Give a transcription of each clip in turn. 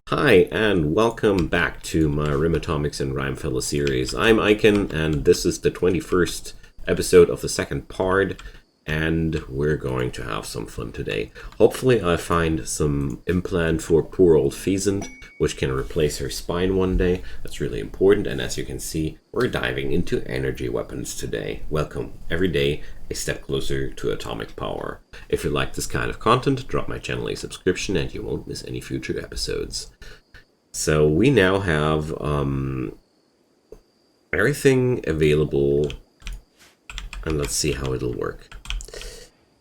Hi, and welcome back to my Rimatomics and Rimefeller series. I'm Icon, and this is the 21st episode of the second part, and we're going to have some fun today. Hopefully I find some implant for poor old Pheasant, which can replace her spine one day. That's really important, and as you can see, we're diving into energy weapons today. Welcome, every day a step closer to atomic power. If you like this kind of content, drop my channel a subscription and you won't miss any future episodes. So we now have everything available, and let's see how it'll work.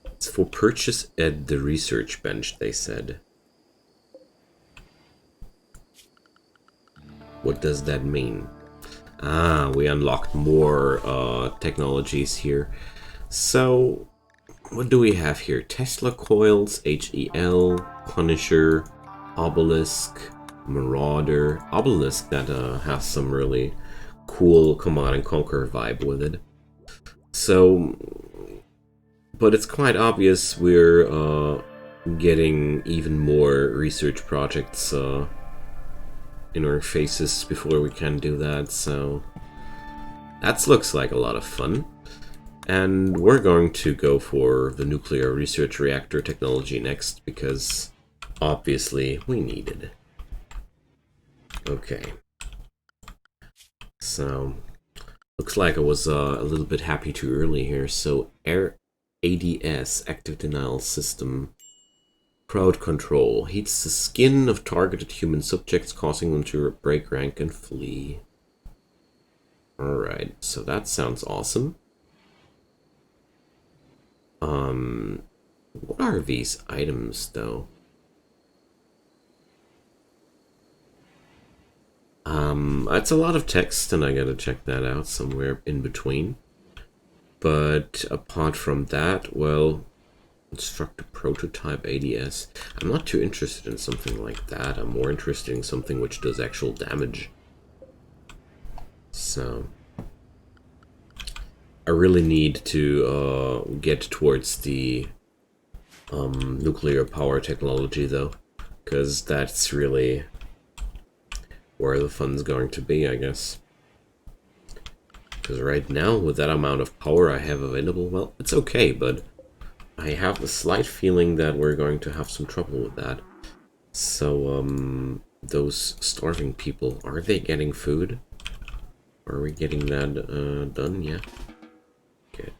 It's for purchase at the research bench, they said. What does that mean? We unlocked more technologies here. So, what do we have here? Tesla coils, HEL, Punisher, Obelisk, Marauder. Obelisk that has some really cool Command and Conquer vibe with it. So, but it's quite obvious we're getting even more research projects in our faces before we can do that, so that looks like a lot of fun. And we're going to go for the nuclear research reactor technology next, because obviously we need it. Okay. So, looks like I was a little bit happy too early here. So, ADS, Active Denial System. Crowd control. Heats the skin of targeted human subjects, causing them to break rank and flee. Alright, so that sounds awesome. What are these items, though? It's a lot of text, and I gotta check that out somewhere in between. But apart from that, well, instruct a prototype ADS. I'm not too interested in something like that. I'm more interested in something which does actual damage. So I really need to get towards the nuclear power technology, though, because that's really where the fun's going to be, I guess. Because right now, with that amount of power I have available, well, it's okay, but I have a slight feeling that we're going to have some trouble with that. So, those starving people, are they getting food? Are we getting that done? Yeah. Okay.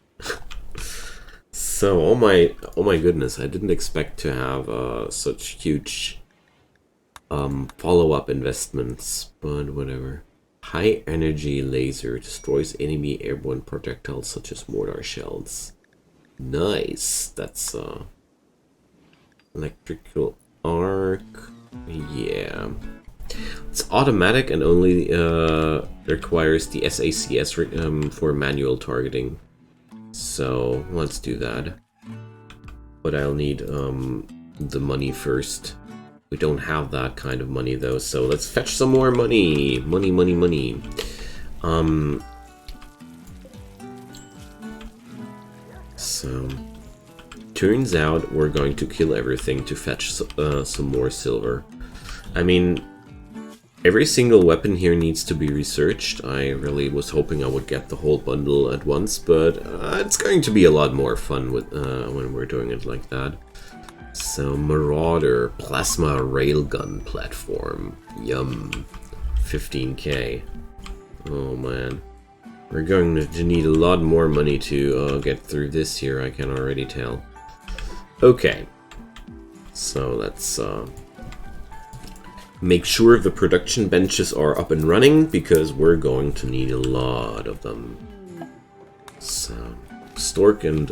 So, oh my goodness, I didn't expect to have such huge follow-up investments, but whatever. High energy laser destroys enemy airborne projectiles such as mortar shells. Nice. That's electrical arc. Yeah. It's automatic and only requires the SACS for manual targeting. So let's do that. But I'll need the money first. We don't have that kind of money though, so let's fetch some more money. Money. So, turns out we're going to kill everything to fetch some more silver. I mean, every single weapon here needs to be researched. I really was hoping I would get the whole bundle at once, but it's going to be a lot more fun with when we're doing it like that. So, Marauder, Plasma Railgun Platform. Yum. 15k. Oh man. We're going to need a lot more money to get through this here, I can already tell. Okay. So let's make sure the production benches are up and running, because we're going to need a lot of them. So, Stork and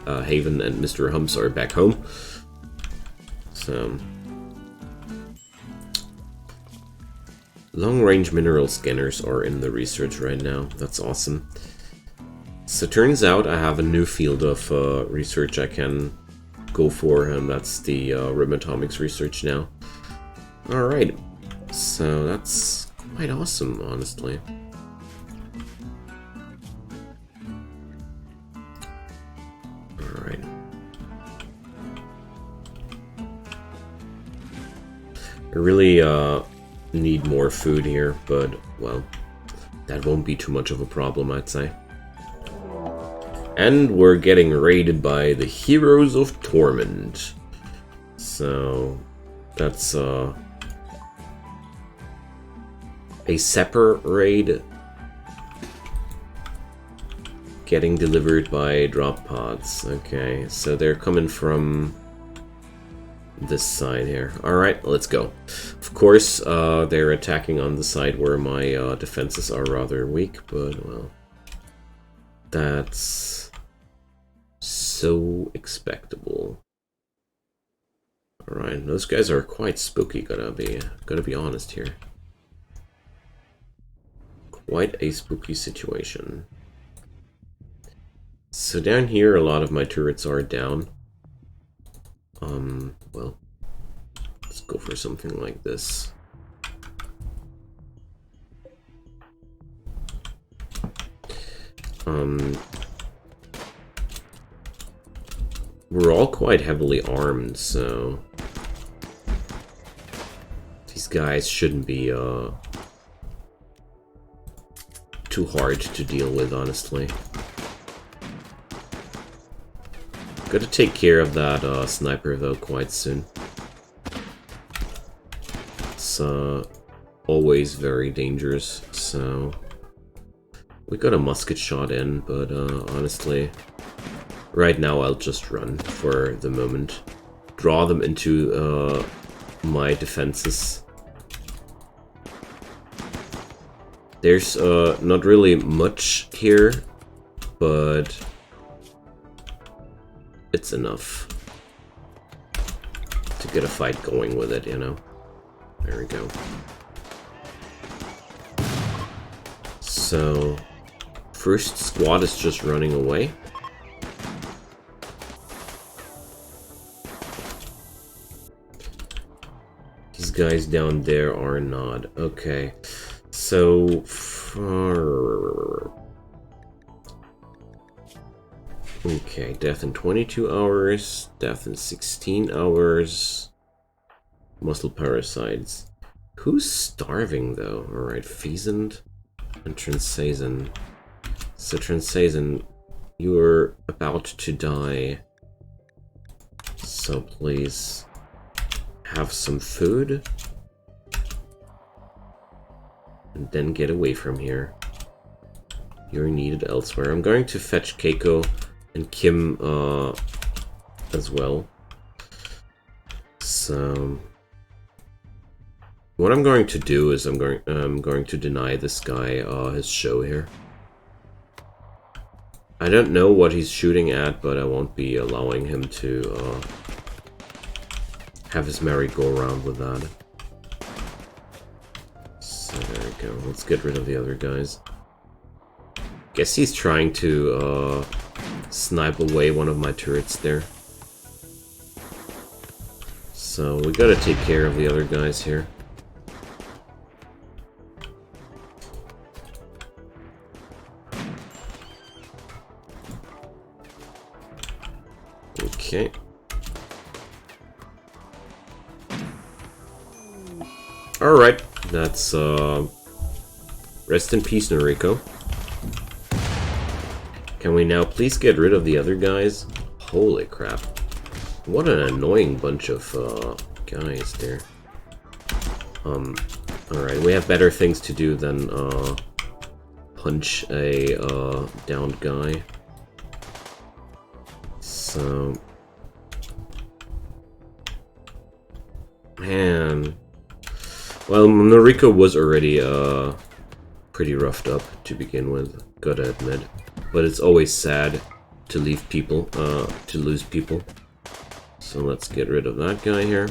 Haven and Mr. Humps are back home. So, long-range mineral scanners are in the research right now. That's awesome. So, turns out I have a new field of research I can go for, and that's the Rimatomics research now. Alright, so that's quite awesome, honestly. I really need more food here, but, well, that won't be too much of a problem, I'd say. And we're getting raided by the Heroes of Torment. So, that's a separate raid getting delivered by drop pods. Okay, so they're coming from this side here. Alright, let's go. Of course, they're attacking on the side where my defenses are rather weak, but, well, that's so expectable. Alright, those guys are quite spooky, gotta be honest here. Quite a spooky situation. So down here, a lot of my turrets are down. Well, let's go for something like this. We're all quite heavily armed, so these guys shouldn't be too hard to deal with, honestly. Gotta take care of that sniper though quite soon. It's always very dangerous, so we got a musket shot in, but honestly, right now I'll just run for the moment. Draw them into my defenses. There's not really much here, but it's enough to get a fight going with it, you know? There we go. So, first squad is just running away. These guys down there are not. Okay. So, okay, death in 22 hours, death in 16 hours, muscle parasites. Who's starving though? Alright, Pheasant and Transazan. So Transazan, you're about to die. So please have some food. And then get away from here. You're needed elsewhere. I'm going to fetch Keiko and Kim as well. So what I'm going to do is I'm going to deny this guy his show here. I don't know what he's shooting at, but I won't be allowing him to have his merry-go-round with that. So there we go. Let's get rid of the other guys. Guess he's trying to snipe away one of my turrets there. So we gotta take care of the other guys here. Okay. Alright, that's rest in peace, Noriko. Can we now please get rid of the other guys? Holy crap. What an annoying bunch of guys there. Alright, we have better things to do than punch a downed guy. So, man. Well, Noriko was already pretty roughed up to begin with, gotta admit. But it's always sad to leave people, to lose people. So let's get rid of that guy here.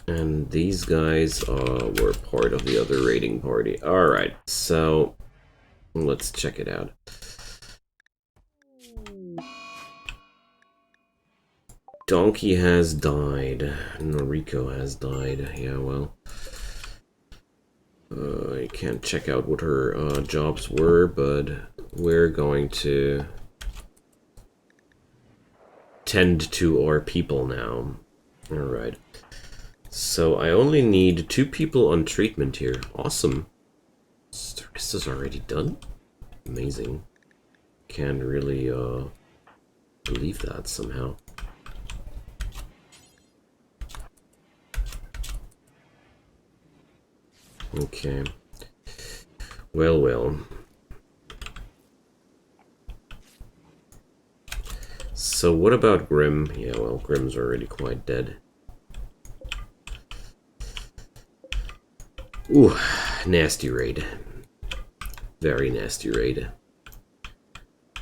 And these guys were part of the other raiding party. Alright, so let's check it out. Donkey has died. Noriko has died. Yeah, well. I can't check out what her jobs were, but we're going to tend to our people now. Alright. So I only need 2 people on treatment here. Awesome. This is already done? Amazing. Can't really believe that somehow. Okay. Well, well. So what about Grim? Yeah, well, Grim's already quite dead. Ooh, nasty raid. Very nasty raid.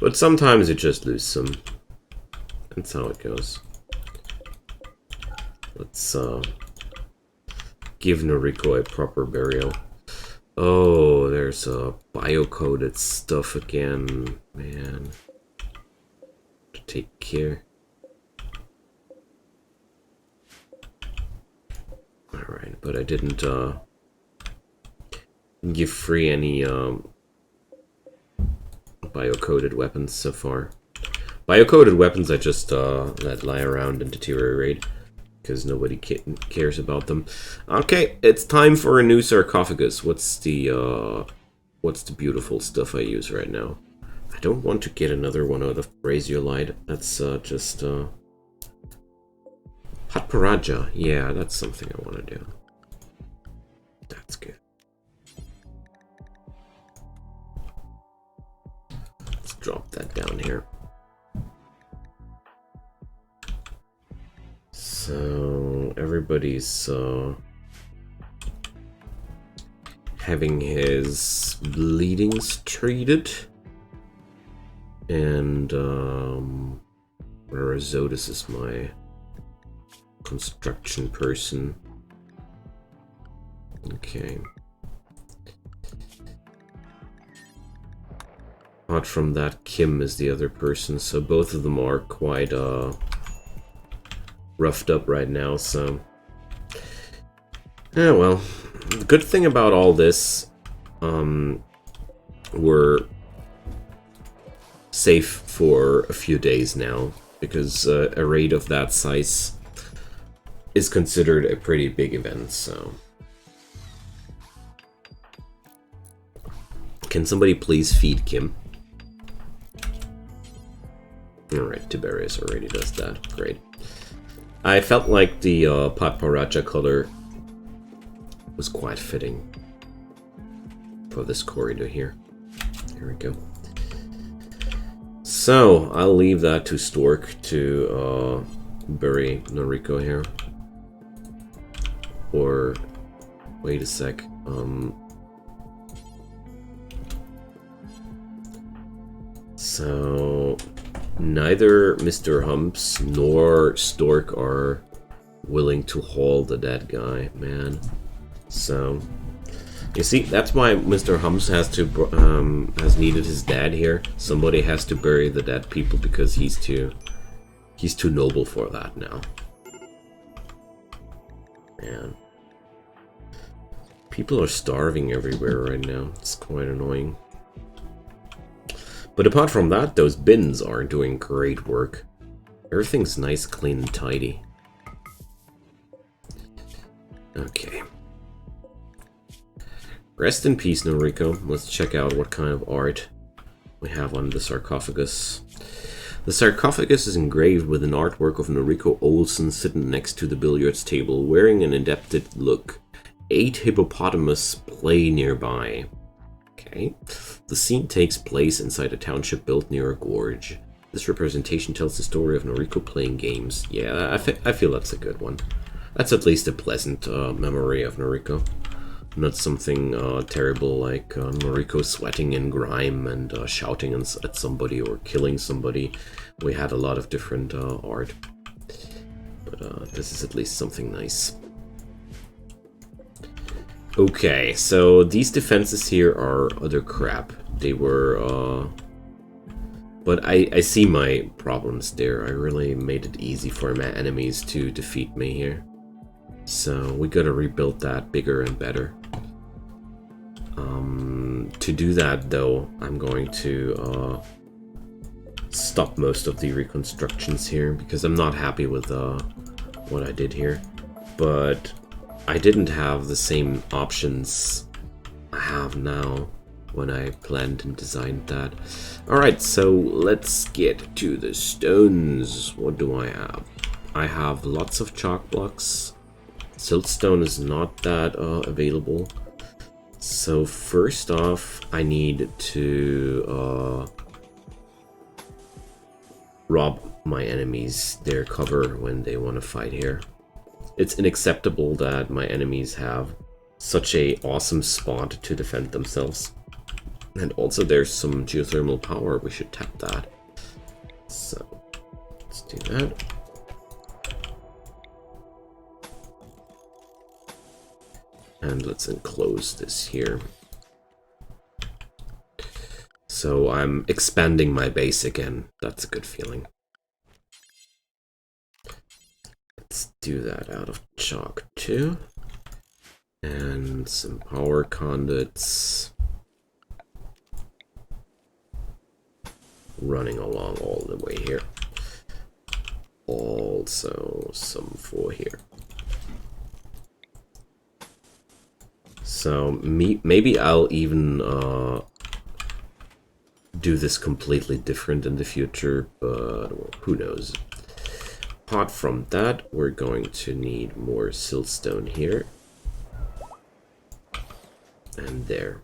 But sometimes you just lose some. That's how it goes. Let's give Noriko a proper burial. Oh, there's bio-coded stuff again, man. To take care. Alright, but I didn't give free any bio-coded weapons so far. Bio-coded weapons I just let lie around and deteriorate, because nobody cares about them. Okay, it's time for a new sarcophagus. What's the beautiful stuff I use right now? I don't want to get another one out of Braziolite. That's just Hot Paraja. Yeah, that's something I want to do. That's good. Let's drop that down here. So everybody's having his bleedings treated, and Razotis is my construction person. Okay. Apart from that, Kim is the other person, so both of them are quite roughed up right now, so... Yeah, well, the good thing about all this, we're safe for a few days now, because a raid of that size is considered a pretty big event, so... Can somebody please feed Kim? Alright, Tiberius already does that. Great. I felt like the Patparacha color was quite fitting for this corridor here. Here we go. So, I'll leave that to Stork to bury Noriko here. Or, wait a sec. So... Neither Mr. Humps nor Stork are willing to haul the dead guy, man. So, you see, that's why Mr. Humps has to has needed his dad here. Somebody has to bury the dead people because he's too noble for that now. Man, people are starving everywhere right now. It's quite annoying. But apart from that, those bins are doing great work. Everything's nice, clean, and tidy. Okay. Rest in peace, Noriko. Let's check out what kind of art we have on the sarcophagus. The sarcophagus is engraved with an artwork of Noriko Olsen sitting next to the billiards table, wearing an indebted look. 8 hippopotamus play nearby. Okay. The scene takes place inside a township built near a gorge. This representation tells the story of Noriko playing games. Yeah, I feel that's a good one. That's at least a pleasant memory of Noriko. Not something terrible like Noriko sweating in grime and shouting at somebody or killing somebody. We had a lot of different art. But this is at least something nice. Okay, so these defenses here are other crap. They were, but I see my problems there. I really made it easy for my enemies to defeat me here. So we gotta rebuild that bigger and better. To do that though, I'm going to stop most of the reconstructions here because I'm not happy with what I did here. But I didn't have the same options I have now when I planned and designed that. Alright, so let's get to the stones. What do I have? I have lots of chalk blocks. Siltstone is not that available. So first off, I need to rob my enemies their cover when they want to fight here. It's unacceptable that my enemies have such a awesome spot to defend themselves. And also there's some geothermal power, we should tap that. So, let's do that. And let's enclose this here. So I'm expanding my base again. That's a good feeling. Let's do that out of chalk too. And some power conduits. Running along all the way here. Also some for here. So maybe I'll even do this completely different in the future, but well, who knows. Apart from that, we're going to need more siltstone here. And there.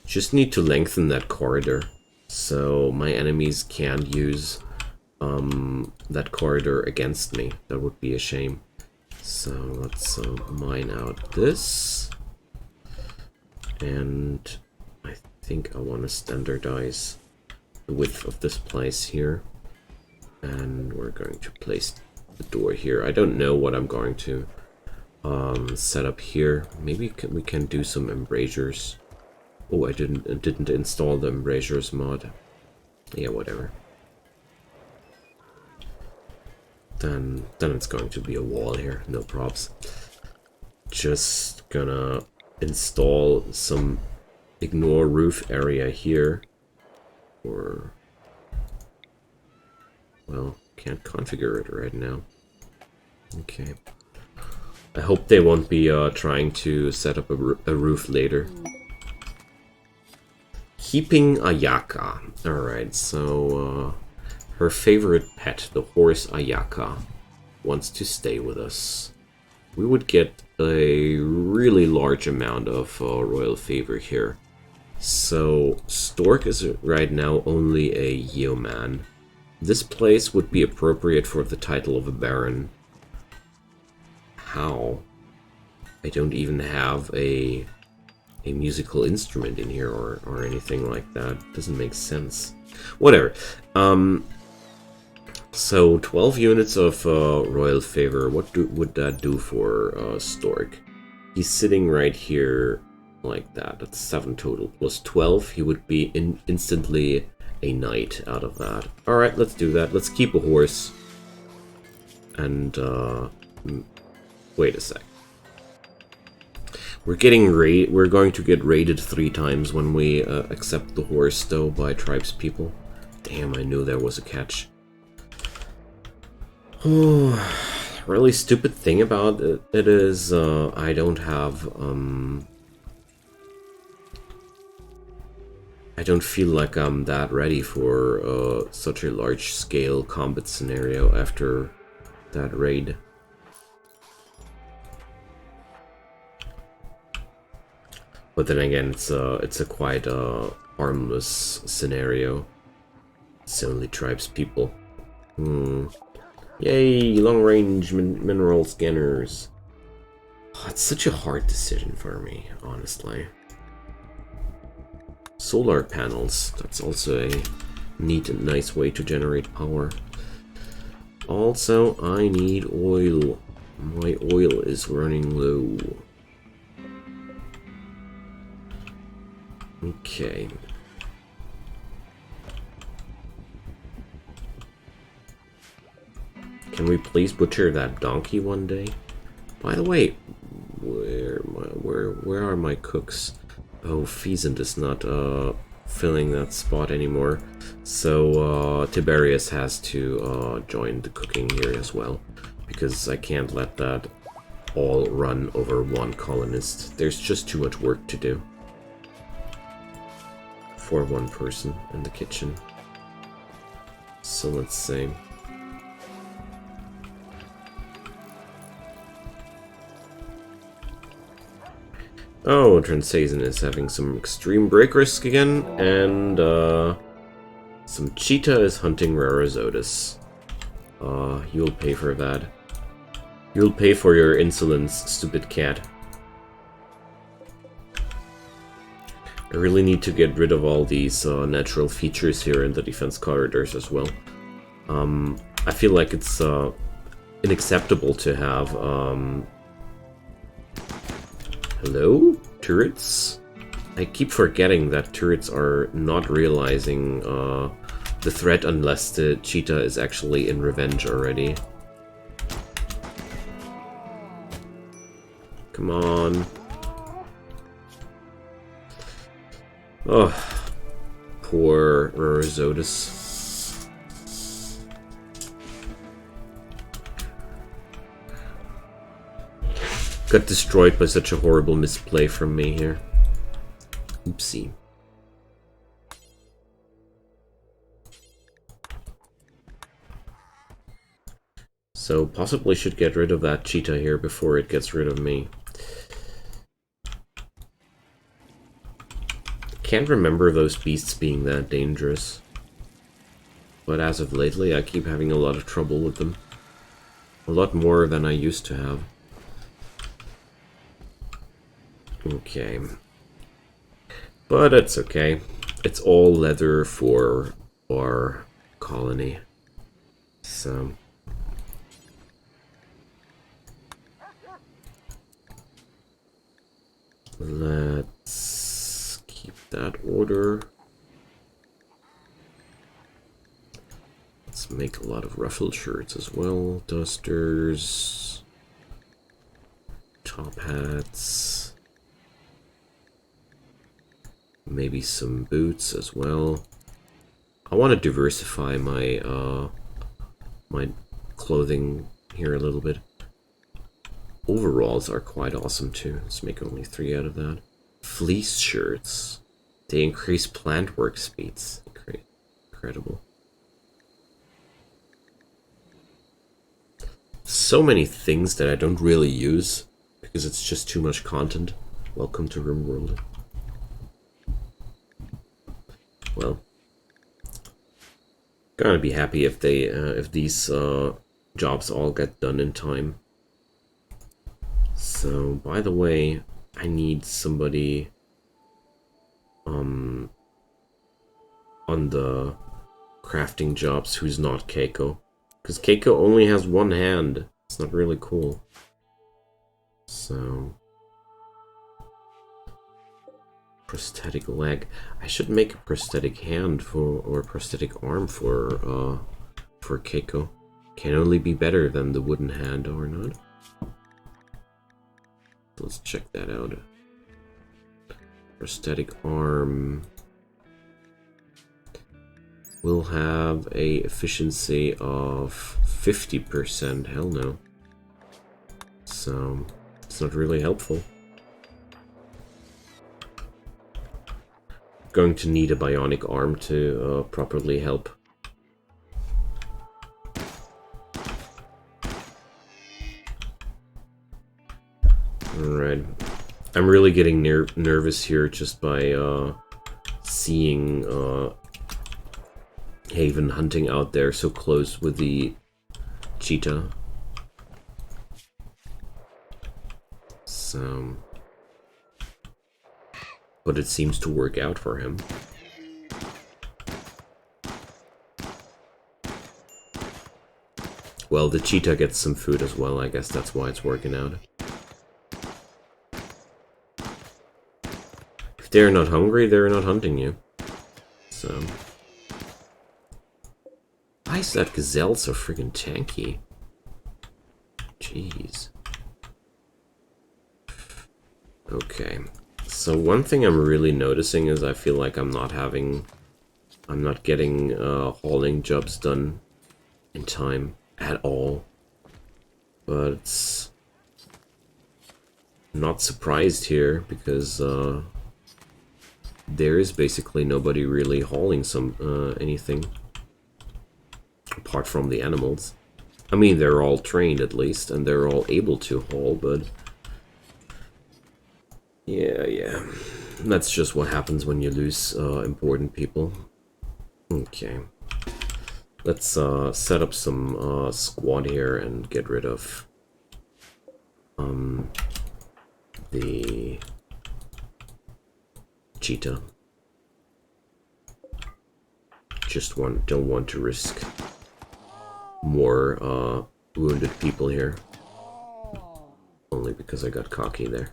Just need to lengthen that corridor so my enemies can't use that corridor against me. That would be a shame. So let's mine out this. And I think I want to standardize the width of this place here. And we're going to place the door here. I don't know what I'm going to set up here. Maybe we can do some embrasures. Oh, I didn't install the embrasures mod. Yeah, whatever. Then it's going to be a wall here. No props. Just gonna install some ignore roof area here. Or well, can't configure it right now. Okay. I hope they won't be trying to set up a roof later. Keeping Ayaka. Alright, so her favorite pet, the horse Ayaka, wants to stay with us. We would get a really large amount of royal favor here. So Stork is right now only a yeoman. This place would be appropriate for the title of a baron. How? I don't even have a musical instrument in here or anything like that. Doesn't make sense. Whatever. So 12 units of royal favor. What would that do for Stork? He's sitting right here like that. That's 7 total. Plus 12, he would be instantly a knight out of that. Alright, let's do that. Let's keep a horse. And wait a sec. We're going to get raided 3 times when we accept the horse, though, by tribespeople. Damn, I knew there was a catch. Oh, really stupid thing about it is I don't have I don't feel like I'm that ready for such a large-scale combat scenario after that raid. But then again, it's a quite harmless scenario. It's only tribespeople. Yay, long-range mineral scanners. Oh, it's such a hard decision for me, honestly. Solar panels. That's also a neat and nice way to generate power. Also, I need oil. My oil is running low. Okay. Can we please butcher that donkey one day? By the way, where are my cooks? Oh, Pheasant is not filling that spot anymore. So Tiberius has to join the cooking here as well, because I can't let that all run over one colonist. There's just too much work to do for one person in the kitchen. So let's see. Oh, Transazin is having some extreme break risk again, and some cheetah is hunting Rarazotus. You'll pay for that. You'll pay for your insolence, stupid cat. I really need to get rid of all these natural features here in the defense corridors as well. I feel like it's unacceptable to have... Hello? Turrets? I keep forgetting that turrets are not realizing the threat unless the cheetah is actually in revenge already. Come on. Oh, poor Rarazotus. Got destroyed by such a horrible misplay from me here. Oopsie. So possibly should get rid of that cheetah here before it gets rid of me. Can't remember those beasts being that dangerous. But as of lately, I keep having a lot of trouble with them. A lot more than I used to have. Okay. But it's okay. It's all leather for our colony. So... let's keep that order. Let's make a lot of ruffled shirts as well. Dusters. Top hats. Maybe some boots as well. I want to diversify my my clothing here a little bit. Overalls are quite awesome too. Let's make only 3 out of that. Fleece shirts. They increase plant work speeds. Incredible. So many things that I don't really use because it's just too much content. Welcome to Rimworld. Well, gonna be happy if they if these jobs all get done in time. So, by the way, I need somebody on the crafting jobs who's not Keiko. Because Keiko only has one hand. It's not really cool. So... prosthetic leg. I should make a prosthetic hand for, or prosthetic arm for Keiko. Can only be better than the wooden hand, or not. Let's check that out. Prosthetic arm will have a efficiency of 50%. Hell no. So it's not really helpful. Going to need a bionic arm to properly help. Alright. I'm really getting nervous here just by seeing Haven hunting out there so close with the cheetah. So... but it seems to work out for him. Well, the cheetah gets some food as well, I guess that's why it's working out. If they're not hungry, they're not hunting you. So... why is that gazelle so friggin' tanky? Jeez. Okay. So one thing I'm really noticing is I feel like I'm not getting hauling jobs done in time at all. But it's not surprised here because there is basically nobody really hauling anything apart from the animals. I mean, they're all trained at least, and they're all able to haul, but yeah, that's just what happens when you lose important people. Okay, let's set up some squad here and get rid of the cheetah. Don't want to risk more wounded people here. Only because I got cocky there.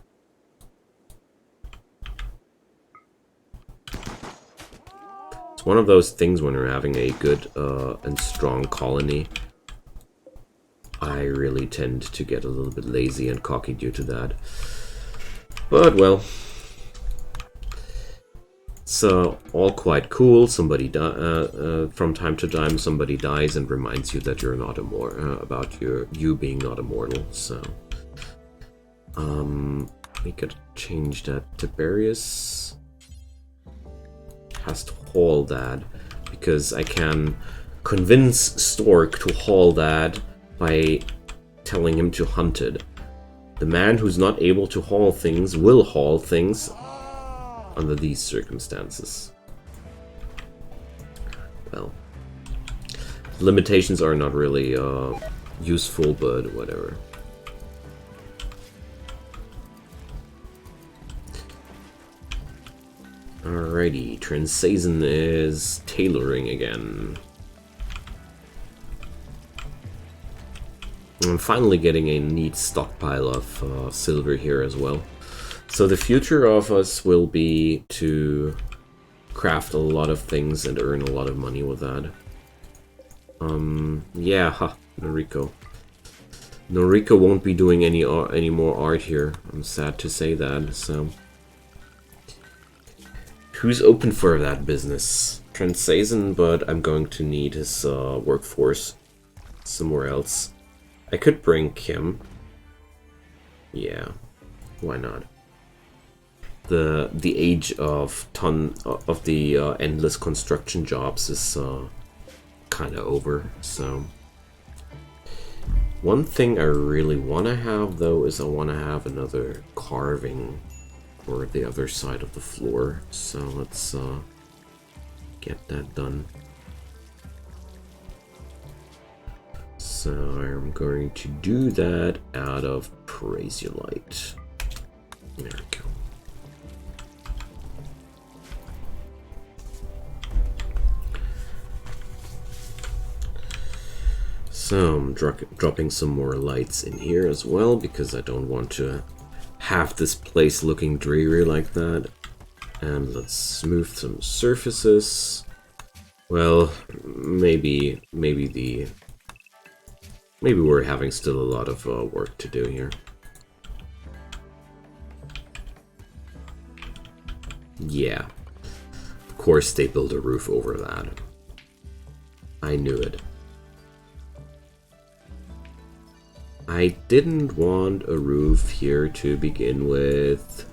It's one of those things when you're having a good and strong colony. I really tend to get a little bit lazy and cocky due to that. But, well, it's all quite cool. Somebody from time to time, somebody dies and reminds you that you're not about you being not immortal. So, we could change that. Tiberius has to haul that because I can convince Stork to haul that by telling him to hunt it. The man who's not able to haul things will haul things under these circumstances. Well, limitations are not really useful, but whatever. Alrighty, Transazen is tailoring again. I'm finally getting a neat stockpile of silver here as well. So the future of us will be to craft a lot of things and earn a lot of money with that. Yeah, Noriko. Noriko won't be doing any more art here. I'm sad to say that, so... Who's open for that business? Transazen, but I'm going to need his workforce somewhere else. I could bring Kim. Yeah, why not? The age of the endless construction jobs is kind of over. So one thing I really want to have though is I want to have another carving for the other side of the floor. So let's get that done. So I'm going to do that out of Prasiolite. There we go. So I'm dropping some more lights in here as well because I don't want to have this place looking dreary like that. And let's smooth some surfaces. Well, maybe we're having still a lot of work to do here. Yeah. Of course they build a roof over that. I knew it. I didn't want a roof here to begin with.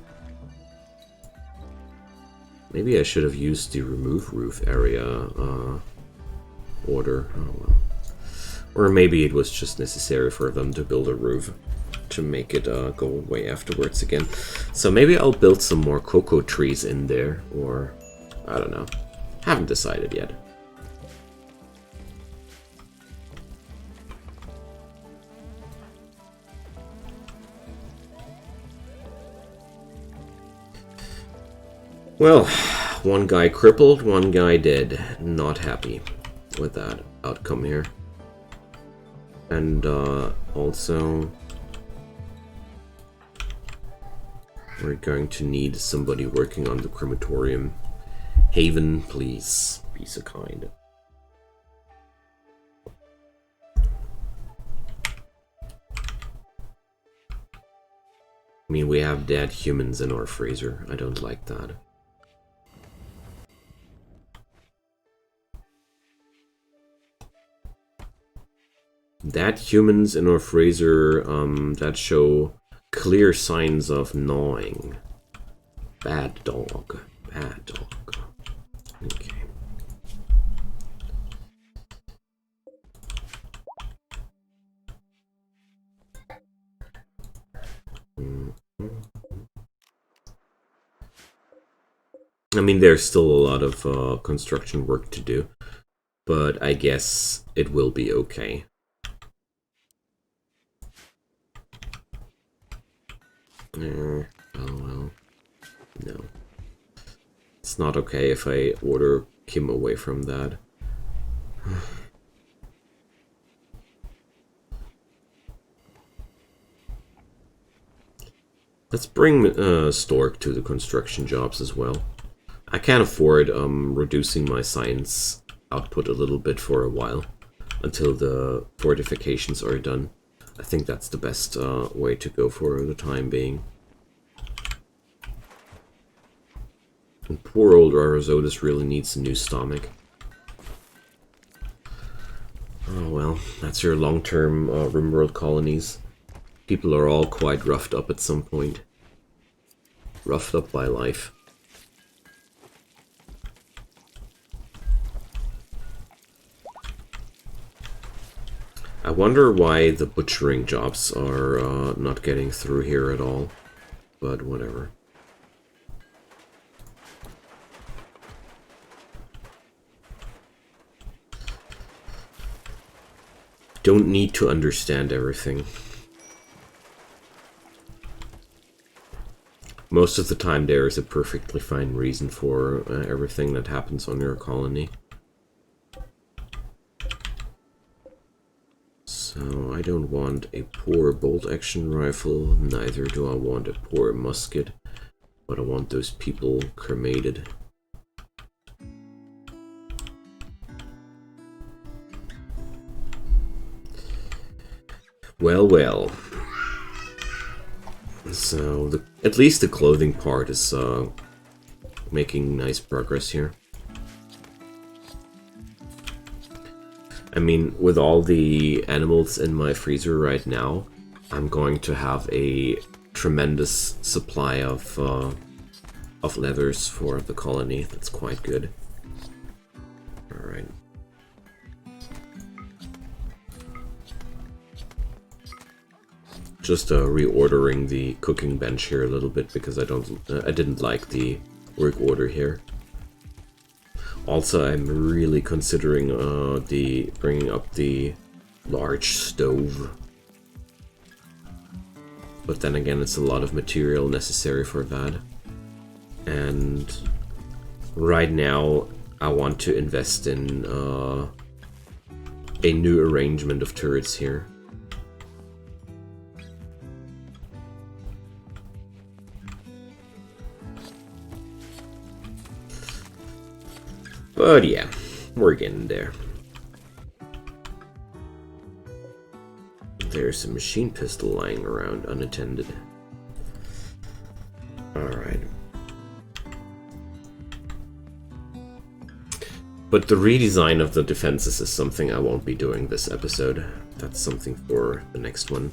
Maybe I should have used the remove roof area order. Oh well. Or maybe it was just necessary for them to build a roof to make it go away afterwards again. So maybe I'll build some more cocoa trees in there, or I don't know. Haven't decided yet. Well, one guy crippled, one guy dead. Not happy with that outcome here. And also, we're going to need somebody working on the crematorium. Haven, please be so kind. I mean, we have dead humans in our freezer. I don't like that. Dead humans in our freezer that show clear signs of gnawing. Bad dog. Bad dog. Okay. I mean, there's still a lot of construction work to do, but I guess it will be okay. Oh well, no. It's not okay if I order Kim away from that. Let's bring Stork to the construction jobs as well. I can't afford reducing my science output a little bit for a while until the fortifications are done. I think that's the best way to go for the time being. And poor old Rarazotis really needs a new stomach. Oh well, that's your long-term Rimworld colonies. People are all quite roughed up at some point. Roughed up by life. I wonder why the butchering jobs are not getting through here at all, but whatever. Don't need to understand everything. Most of the time there is a perfectly fine reason for everything that happens on your colony. So I don't want a poor bolt-action rifle, neither do I want a poor musket, but I want those people cremated. Well, well. So, at least the clothing part is making nice progress here. I mean, with all the animals in my freezer right now, I'm going to have a tremendous supply of leathers for the colony. That's quite good. Alright. Just reordering the cooking bench here a little bit because I didn't like the work order here. Also, I'm really considering bringing up the large stove. But then again, it's a lot of material necessary for that. And right now, I want to invest in a new arrangement of turrets here. But yeah, we're getting there. There's a machine pistol lying around unattended. Alright. But the redesign of the defenses is something I won't be doing this episode. That's something for the next one.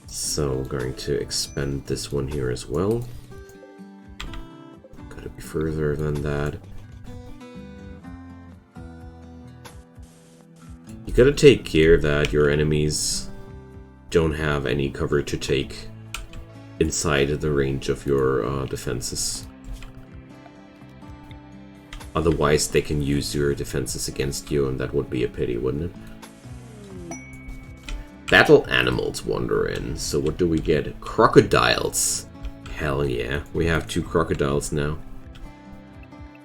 So I'm going to expand this one here as well. Gotta be further than that. You gotta take care that your enemies don't have any cover to take inside the range of your defenses. Otherwise, they can use your defenses against you, and that would be a pity, wouldn't it? Battle animals wander in. So what do we get? Crocodiles. Hell yeah. We have 2 crocodiles now.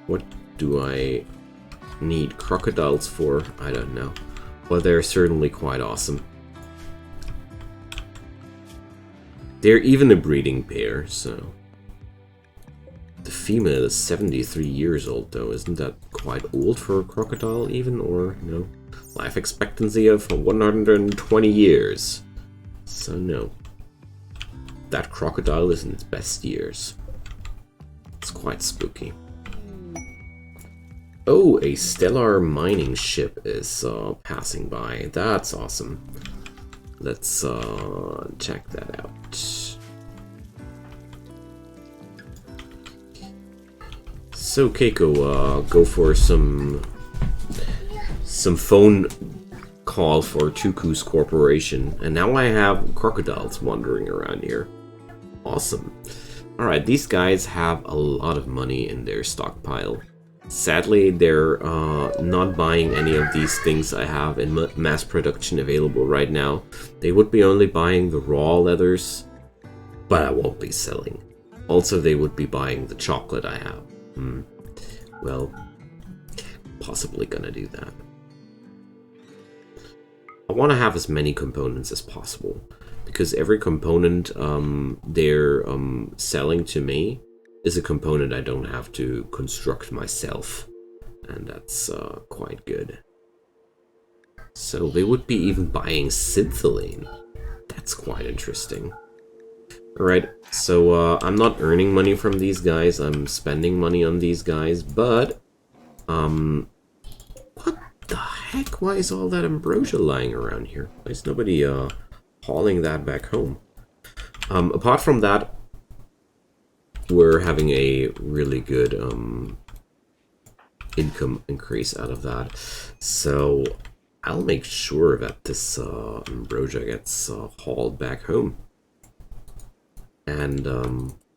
What do I need crocodiles for? I don't know. Well, they're certainly quite awesome. They're even a breeding pair, so... The female is 73 years old, though. Isn't that quite old for a crocodile, even? Or, no? Life expectancy of 120 years. So, no. that crocodile is in its best years. It's quite spooky. Oh, a stellar mining ship is passing by. That's awesome. Let's check that out. So Keiko, go for some phone call for Tuku's corporation, and now I have crocodiles wandering around here. Awesome. Alright, these guys have a lot of money in their stockpile. Sadly, they're not buying any of these things I have in mass production available right now. They would be only buying the raw leathers, but I won't be selling. Also, they would be buying the chocolate I have. Well, possibly gonna do that. I want to have as many components as possible, because every component they're selling to me is a component I don't have to construct myself, and that's quite good. So they would be even buying synthylene. That's quite interesting. Alright, so I'm not earning money from these guys, I'm spending money on these guys, but what the heck? Why is all that ambrosia lying around here? Why is nobody hauling that back home? Apart from that, we're having a really good income increase out of that. So I'll make sure that this ambrosia gets hauled back home. And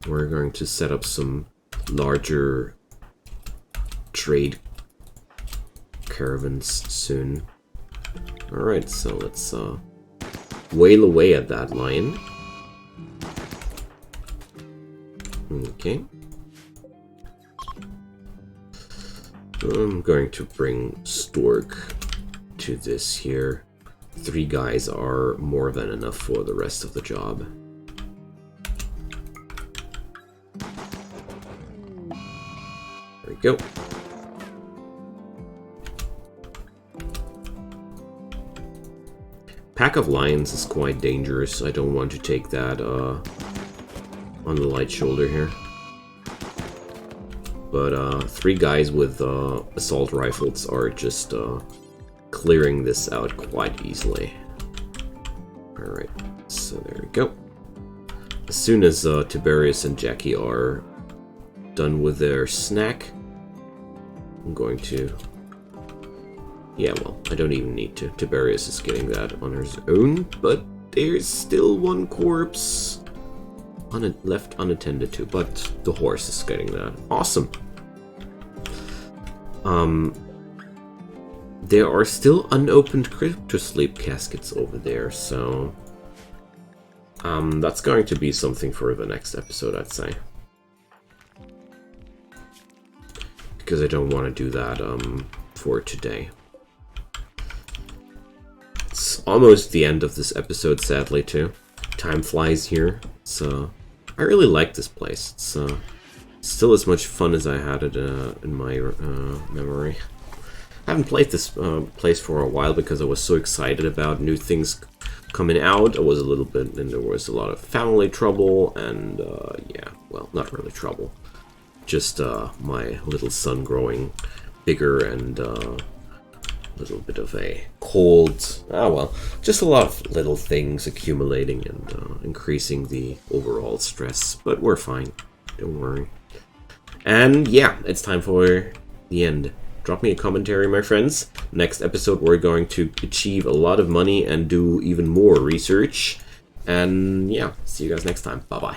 we're going to set up some larger trade caravans soon. Alright, so let's whale away at that lion. Okay. I'm going to bring Stork to this here. 3 guys are more than enough for the rest of the job. There we go. Pack of lions is quite dangerous. I don't want to take that on the light shoulder here. But 3 guys with assault rifles are just clearing this out quite easily. Alright, so there we go. As soon as Tiberius and Jackie are done with their snack, I'm going to... Yeah, well, I don't even need to. Tiberius is getting that on his own, but there's still 1 corpse left unattended to, but the horse is getting that. Awesome. There are still unopened cryptosleep caskets over there, so that's going to be something for the next episode, I'd say. Because I don't want to do that for today. It's almost the end of this episode, sadly, too. Time flies here. So I really like this place. It's still as much fun as I had it in my memory. I haven't played this place for a while because I was so excited about new things coming out. I was a little bit, and there was a lot of family trouble, and yeah, well, not really trouble. Just my little son growing bigger and a little bit of a cold. Ah, well, just a lot of little things accumulating and increasing the overall stress. But we're fine. Don't worry. And yeah, it's time for the end. Drop me a commentary, my friends. Next episode, we're going to achieve a lot of money and do even more research. And yeah, see you guys next time. Bye-bye.